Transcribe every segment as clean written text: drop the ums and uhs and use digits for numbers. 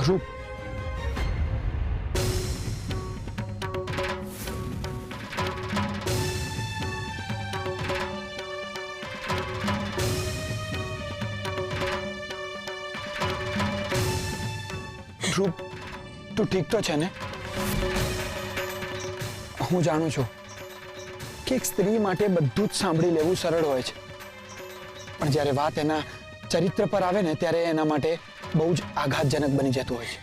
રૂપ, રૂપ, તું ઠીક તો છે ને? હું જાણું છું કે એક સ્ત્રી માટે બધું જ સાંભળી લેવું સરળ હોય છે, પણ જ્યારે વાત એના ચરિત્ર પર આવે ને ત્યારે એના માટે બહુ જ આઘાતજનક બની જતું હોય છે.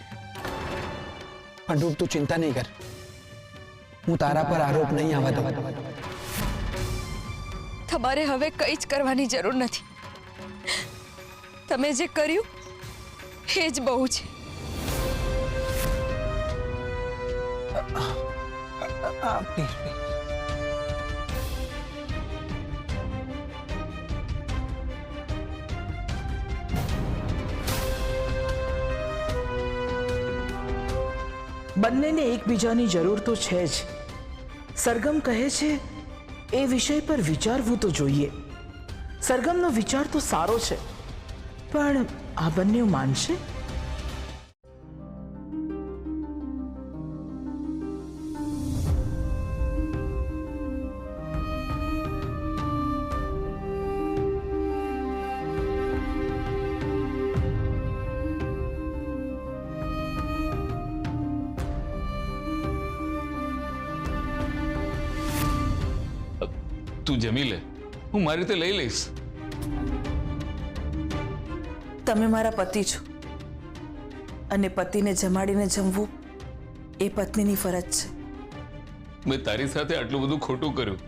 પણ રૂપ, તું ચિંતા નહીં કર, હું તારા પર આરોપ નહીં આવવા દઉં. તમારે હવે કંઈ જ કરવાની જરૂર નથી. તમે જે કર્યું એ જ બહુ છે. Please, please. બંનેને એકબીજાની જરૂર તો છે જ. સરગમ કહે છે એ વિષય પર વિચારવું તો જોઈએ. સરગમનો વિચાર તો સારો છે, પણ આ બંને માનશે? તું જમી લે, હું મારી રીતે લઈ લઈશ. તમે મારા પતિ છો અને પતિને જમાડીને જમવું એ પત્નીની ફરજ છે. મેં તારી સાથે આટલું બધું ખોટું કર્યું,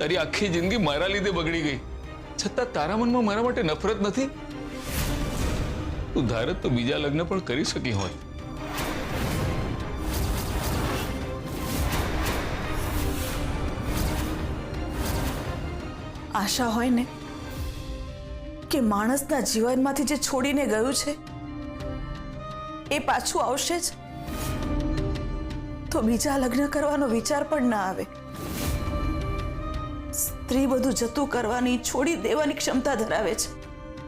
તારી આખી જિંદગી મારા લીધે બગડી ગઈ, છતાં તારા મનમાં મારા માટે નફરત નથી? તું ધારત તો બીજા લગ્ન પણ કરી શકી હોત. આશા હોય ને કે માણસના જીવનમાંથી જે છોડીને ગયું છે એ પાછું આવશે જ, તો બીજા લગ્ન કરવાનો વિચાર પણ ના આવે. સ્ત્રી બધું જતું કરવાની, છોડી દેવાની ક્ષમતા ધરાવે છે,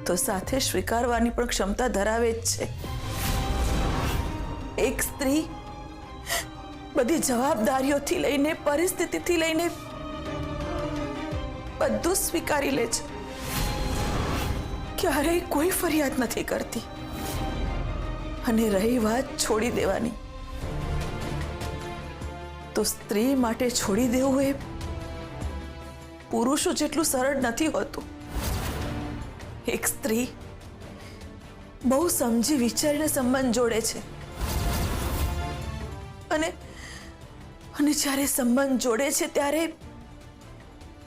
તો સાથે સ્વીકારવાની પણ ક્ષમતા ધરાવે જ છે. એક સ્ત્રી બધી જવાબદારીઓથી લઈને, પરિસ્થિતિથી લઈને બધું સ્વીકારી લે છે, ક્યારેય કોઈ ફરિયાદ નથી કરતી. અને રહી વાત છોડી દેવાની, તો સ્ત્રી માટે છોડી દેવું એ પુરુષો જેટલું સરળ નથી હોતું. એક સ્ત્રી બહુ સમજી વિચારીને સંબંધ જોડે છે, અને જ્યારે સંબંધ જોડે છે ત્યારે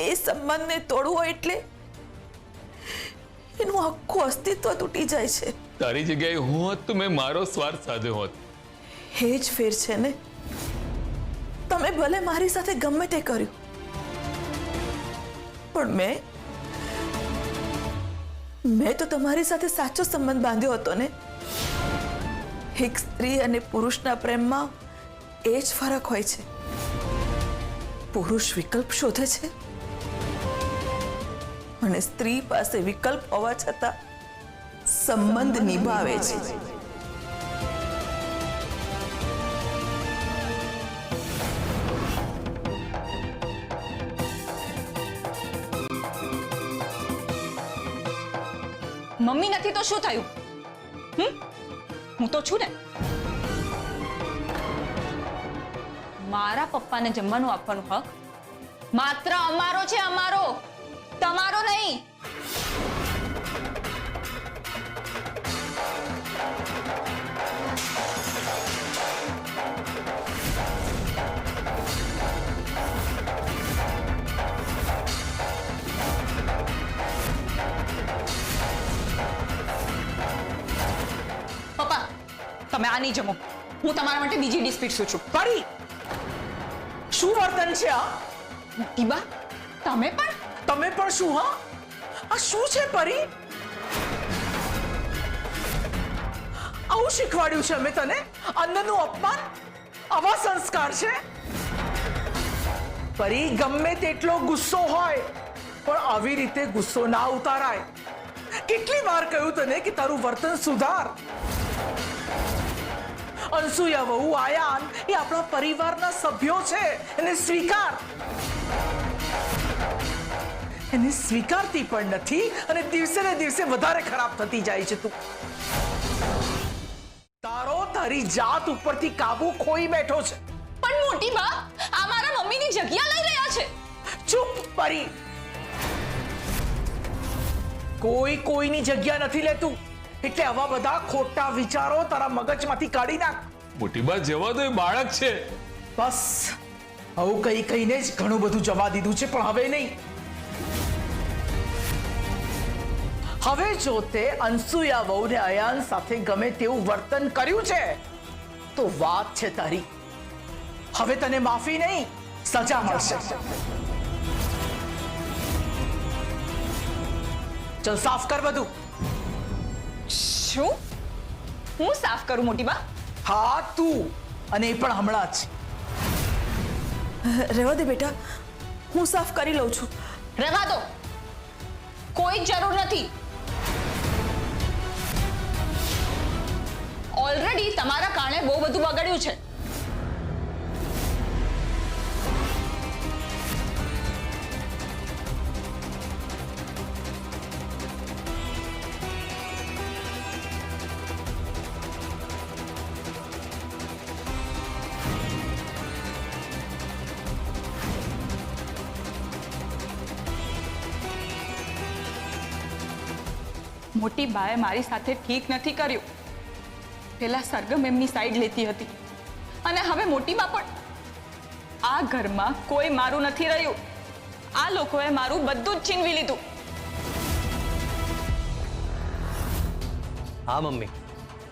એ સંબંધને તોડવો એટલે એનું આખું અસ્તિત્વ તૂટી જાય છે. તારી જગ્યાએ હું હોત તો મેં મારો સ્વાર્થ સાધ્યો હોત. એ જ ફેર છે ને. તમે ભલે મારી સાથે ગમે તે કર્યું, પણ મેં તો તમારી સાથે સાચો સંબંધ બાંધ્યો હતો ને. એક સ્ત્રી અને પુરુષના પ્રેમમાં એ જ ફરક હોય છે. પુરુષ વિકલ્પ શોધે છે અને સ્ત્રી પાસે વિકલ્પ હોવા છતાં સંબંધ નિભાવે છે. મમ્મી નથી તો શું થયું? હું તો છું ને. મારા પપ્પાને જમવાનું આપવાનો હક માત્ર અમારો છે, અમારો, તમારો નહીં. પપ્પા, તમે આ નહીં જમો. હું તમારા માટે બીજી ડીશ પીરસું છું. પરી, શું વર્તન છે આ? દીબા, તમે પણ શું? હા, આ શું છે પરી? આવું શીખવાડ્યું છે અમે તને? અન્નનું અપમાન, આવા સંસ્કાર છે? પરી, ગમે તેટલો ગુસ્સો હોય પણ આવી રીતે ગુસ્સો ના ઉતારાય. કેટલી વાર કહ્યું તને કે તારું વર્તન સુધાર. અનસુયા વહુ આયાન એ આપણા પરિવારના સભ્યો છે. એને સ્વીકાર. એને સ્વીકારતી પણ નથી અને દિવસે ને દિવસે વધારે ખરાબ થતી જાય છે તું. તારો તારી જાત ઉપરથી કાબુ ખોઈ બેઠો છે. પણ મોટી બા આ મારા મમ્મીની જગ્યા લઈ રહ્યા છે. ચૂપ પરી. કોઈ કોઈની જગ્યા નથી લેતું, એટલે આવા બધા ખોટા વિચારો તારા મગજમાંથી કાઢી નાખ. મોટી બા જવા દો, એ બાળક છે. બસ આવું કઈ કહીને જ ઘણું બધું જવા દીધું છે, પણ હવે નહીં. હવે જો તે અનસુયા વહુને અયાન સાથે ગમે તેવું વર્તન કર્યું છે તો વાત છે તારી. હવે તને માફી નહીં, સજા મળશે. ચલ સાફ કર બધું. શું હું સાફ કરું મોટી બા? હા તું, અને એ પણ હમણાં જ. રહેવા દે બેટા, હું સાફ કરી લઉં છું. રહેવા દો, કોઈ જરૂર નથી. ઓલરેડી તમારા કારણે બહુ બધું બગડ્યું છે. મોટી બાએ મારી સાથે ઠીક નથી કર્યું. પેલા સરગમ એમની સાઈડ લેતી હતી અને હવે મોટી બા પણ. આ ઘરમાં કોઈ મારું નથી રહ્યું. આ લોકોએ મારું બધું જ છીનવી લીધું. હા મમ્મી,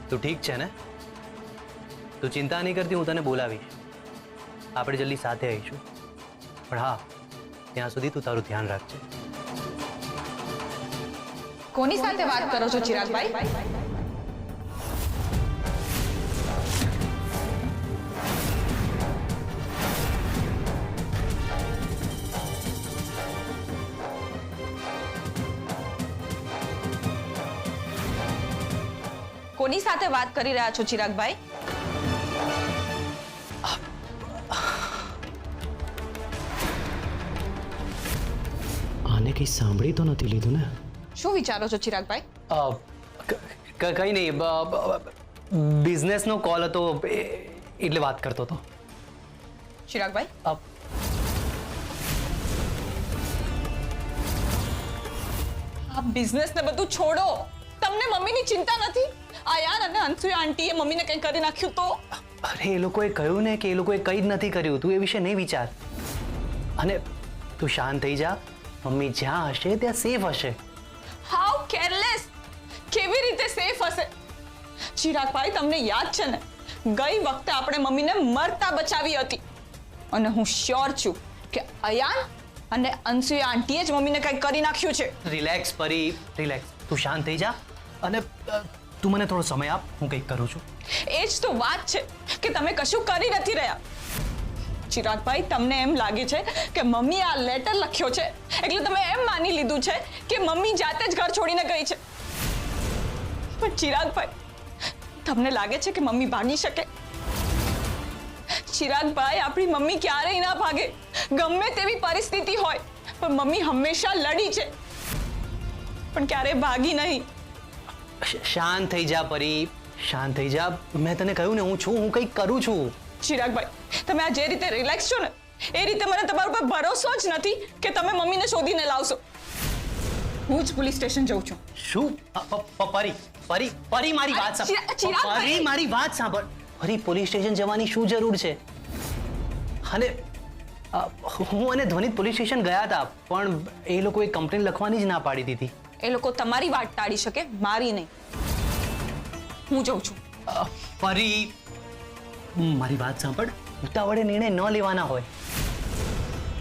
તું ઠીક છે ને? તું ચિંતા નહીં કરતી, હું તને બોલાવીશ. આપણે જલ્દી સાથે આવીશું. પણ હા, ત્યાં સુધી તું તારું ધ્યાન રાખજે. કોની સાથે વાત કરો છો ચિરાગભાઈ? કોની સાથે વાત કરી રહ્યા છો ચિરાગભાઈ? આને કંઈ સાંભળી તો નથી લીધું ને? શું વિચારો છો ચિરાગભાઈ? કંઈ નહીં, બિઝનેસનો કોલ હતો એટલે વાત કરતો હતો. ચિરાગભાઈ, આ બિઝનેસ ને બધું છોડો. તમને મમ્મીની ચિંતા નથી? આયાન અને અનસુયા આંટીએ મમ્મીને કંઈ કરી નાખ્યું તો? અરે એ લોકોએ કહ્યું ને કે એ લોકોએ કંઈ જ નથી કર્યું. તું એ વિશે નહીં વિચાર અને તું શાંત થઈ જા. મમ્મી જ્યાં હશે ત્યાં સેફ હશે. How careless! કેવી રીતે સેફ હશે? ચિરાગભાઈ, તમને યાદ છે ને, ગઈ વખતે આપણે મમ્મીને મરતા બચાવી હતી અને હું શ્યોર છું કે અયાન અને અનસુયા આંટીએ જ મમ્મીને કંઈક કરી નાખ્યું છે. રિલેક્સ પરી, રિલેક્સ. તું શાંત થઈ જા અને તું મને થોડો સમય આપ, હું કંઈક કરું છું. એ જ તો વાત છે કે તમે કશું કરી નથી રહ્યા. ચિરાગભાઈ, તમને એમ લાગે છે કે મમ્મી આ લેટર લખ્યો છે એટલે તમે એમ માની લીધું છે કે મમ્મી જાતે જ ઘર છોડીને ગઈ છે. પણ ચિરાગભાઈ, તમને લાગે છે કે મમ્મી ભાગી શકે? ચિરાગભાઈ, આપણી મમ્મી ક્યારેય ના ભાગે. ગમે તેવી પરિસ્થિતિ હોય પણ મમ્મી હંમેશા લડી છે, પણ ક્યારેય ભાગી નહીં. શાંત થઈ જા પરી, શાંત થઈ જા. મેં તને કહ્યું ને, હું છું, હું કંઈક કરું છું. ચિરાગભાઈ, તમે આ જે રીતે રિલેક્સ છો ને એ રીતે મને તમારા ઉપર ભરોસો જ નથી કે તમે મમ્મીને શોધીને લાવશો. હું જ પોલીસ સ્ટેશન જઉં છું. શું? પરી, પરી, પરી, મારી વાત સાંભળ. પરી, મારી વાત સાંભળ. પરી, પોલીસ સ્ટેશન જવાની શું જરૂર છે? અને હું અને ધ્વનિત પોલીસ સ્ટેશન ગયા હતા, પણ એ લોકોએ કમ્પ્લેન લખવાની જ ના પાડી દીધી. એ લોકો તમારી વાત ટાળી શકે, મારી નહીં. હું જઉં છું. પરી, મારી વાત સાંભળ. ઉતાવળે નિર્ણય ન લેવાના હોય.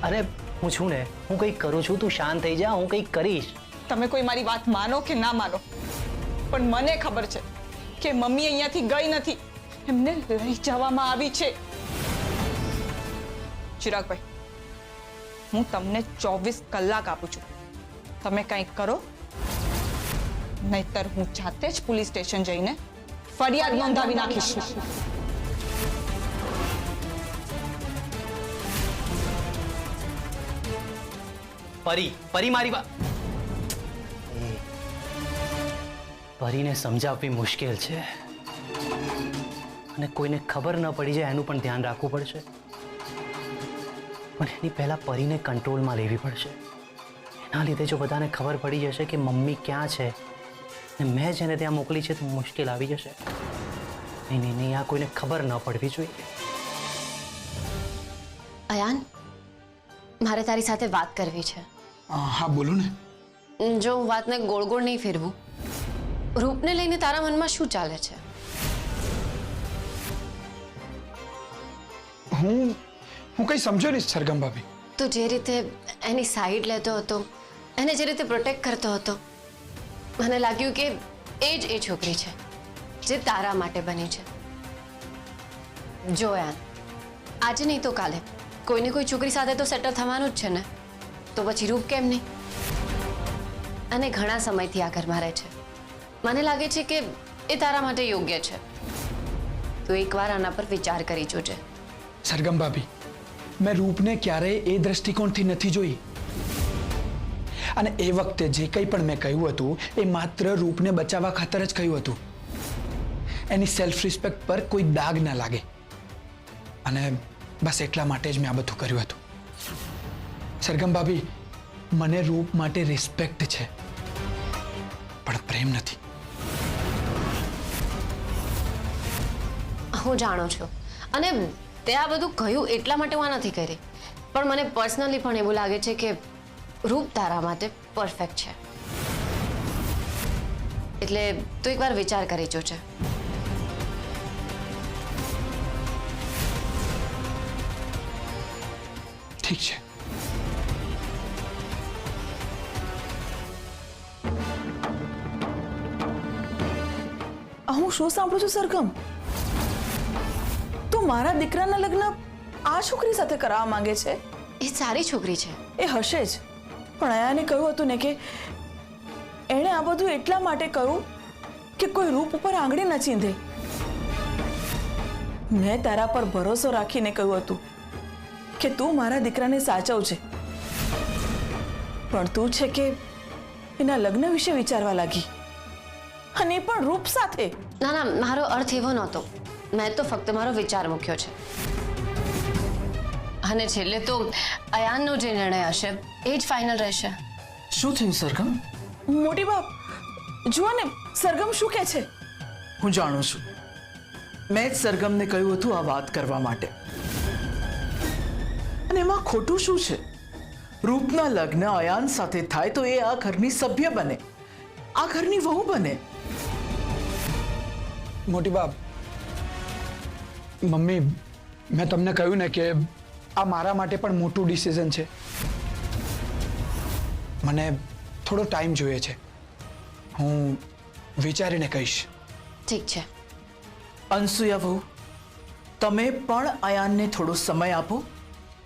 અને હું છું ને, હું કંઈક કરું છું. તું શાંત થઈ જા, હું કંઈક કરીશ. તમે કોઈ મારી વાત માનો કે ના માનો, પણ મને ખબર છે કે મમ્મી અહીંયાથી ગઈ નથી, એમને લઈ જવામાં આવી છે. ચિરાગભાઈ, હું તમને 24 કલાક આપું છું. તમે કંઈક કરો, નહીતર હું જાતે જ પોલીસ સ્ટેશન જઈને ફરિયાદ નોંધાવી નાખીશ. પરી મારી વાત. પરીને સમજાવવી મુશ્કેલ છે અને કોઈને ખબર ન પડી જાય એનું પણ ધ્યાન રાખવું પડશે. પણ એની પહેલા પરીને કંટ્રોલમાં લેવી પડશે. એના લીધે જો બધાને ખબર પડી જશે કે મમ્મી ક્યાં છે અને મેં જેને ત્યાં મોકલી છે તો મુશ્કેલ આવી જશે. નહીં, આ કોઈને ખબર ન પડવી જોઈએ. અયાન, મારે તારી સાથે વાત કરવી છે. હા બોલો ને. જો હું વાતને ગોળ ગોળ નહીં ફેરવું, રૂપને લઈને તારા મનમાં શું ચાલે છે? હું કંઈ સમજો નહીં સરગમ ભાભી. તું જે રીતે એની સાઈડ લેતો હતો, એને જે રીતે પ્રોટેક્ટ કરતો હતો, મને લાગ્યું કે એ જ એ છોકરી છે જે તારા માટે બની છે. જો યાર, આજે નહીં તો કાલે કોઈને કોઈ છોકરી સાથે તો સેટલ થવાનું જ છે ને, તો પછી રૂપ કેમ નહીં? અને ઘણા સમયથી આ ઘરમાં રહે છે. મને લાગે છે કે એ તારા માટે યોગ્ય છે. તું એકવાર આના પર વિચાર કરી જોજે. સરગમ ભાભી, મેં રૂપને ક્યારેય એ દ્રષ્ટિકોણથી નથી જોઈ. અને એ વખતે જે કંઈ પણ મેં કહ્યું હતું એ માત્ર રૂપને બચાવવા ખાતર જ કહ્યું હતું. એની સેલ્ફ રિસ્પેક્ટ પર કોઈ દાગ ના લાગે, અને બસ એટલા માટે જ મેં આ બધું કર્યું હતું. સરગમ ભાભી, મને રૂપ માટે રિસ્પેક્ટ છે, પણ પ્રેમ નથી. હું જાણું છું, અને તે આ બધું કહ્યું એટલા માટે હું આ નથી કરી, પણ મને પર્સનલી પણ એવું લાગે છે કે રૂપ તારા માટે પરફેક્ટ છે. એટલે તું એકવાર વિચાર કરી જોજે. ઠીક છે. હું શું સાંભળું છું સરગમ? તો મારા દીકરાના લગ્ન આ છોકરી સાથે કરાવવા માંગે છે? એ સારી છોકરી છે. એ હશે જ, પણ અયાને કહ્યું હતું ને કે એણે આ બધું એટલા માટે કર્યું કે કોઈ રૂપ ઉપર આંગળી ન ચીંધે. મેં તારા પર ભરોસો રાખીને કહ્યું હતું કે તું મારા દીકરાને સાચવજે, પણ તું છે કે એના લગ્ન વિશે વિચારવા લાગી, અને એ પણ રૂપ સાથે. ના ના, મારો અર્થ એવો નહોતો. મેં તો ફક્ત મારો વિચાર મૂક્યો છે. અને છેલ્લે તો અયાનનો જે નિર્ણય હશે એ જ ફાઇનલ રહેશે. શું થયું સરગમ? મોટી બાપ, જુઓ ને સરગમ શું કહે છે. હું જાણું છું, મેં જ સરગમને કહ્યું હતું આ વાત કરવા માટે. અને એમાં ખોટું શું છે? રૂપના લગ્ન અયાન સાથે થાય તો એ આ ઘરની સભ્ય બને, આ ઘરની વહુ બને. મોટી બાપ, મમ્મી, મેં તમને કહ્યું ને કે આ મારા માટે પણ મોટું ડિસિઝન છે. મને થોડો ટાઈમ જોઈએ છે. હું વિચારીને કહીશ. ઠીક છે. અનસુયા વહુ, તમે પણ અયાનને થોડો સમય આપો,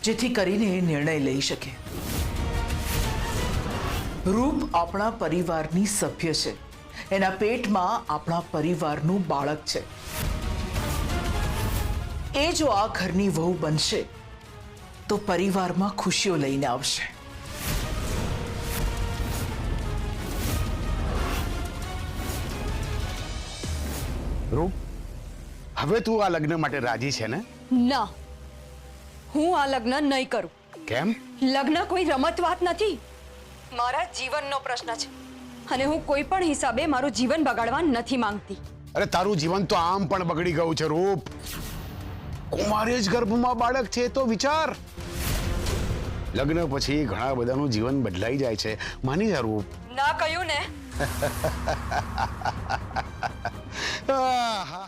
જેથી કરીને એ નિર્ણય લઈ શકે. રૂપ આપણા પરિવારની સભ્ય છે, એના પેટમાં આપણા પરિવારનું બાળક છે. એ જો આ ઘરની વહુ બનશે તો પરિવારમાં ખુશીઓ લઈને આવશે. રૂપ, હવે તું આ લગ્ન માટે રાજી છે ને? ના, હું આ લગ્ન નહીં કરું. કેમ? લગ્ન કોઈ રમત વાત નથી, મારા જીવનનો પ્રશ્ન છે, અને હું કોઈ પણ હિસાબે મારું જીવન બગાડવા નથી માંગતી. અરે તારું જીવન તો આમ પણ બગડી ગયું છે રૂપ. કુમારી જ ગર્ભમાં બાળક છે તો વિચાર. લગ્ન પછી ઘણા બધાનું જીવન બદલાઈ જાય છે, માની જા રૂપ. ના કહ્યું ને. આહા.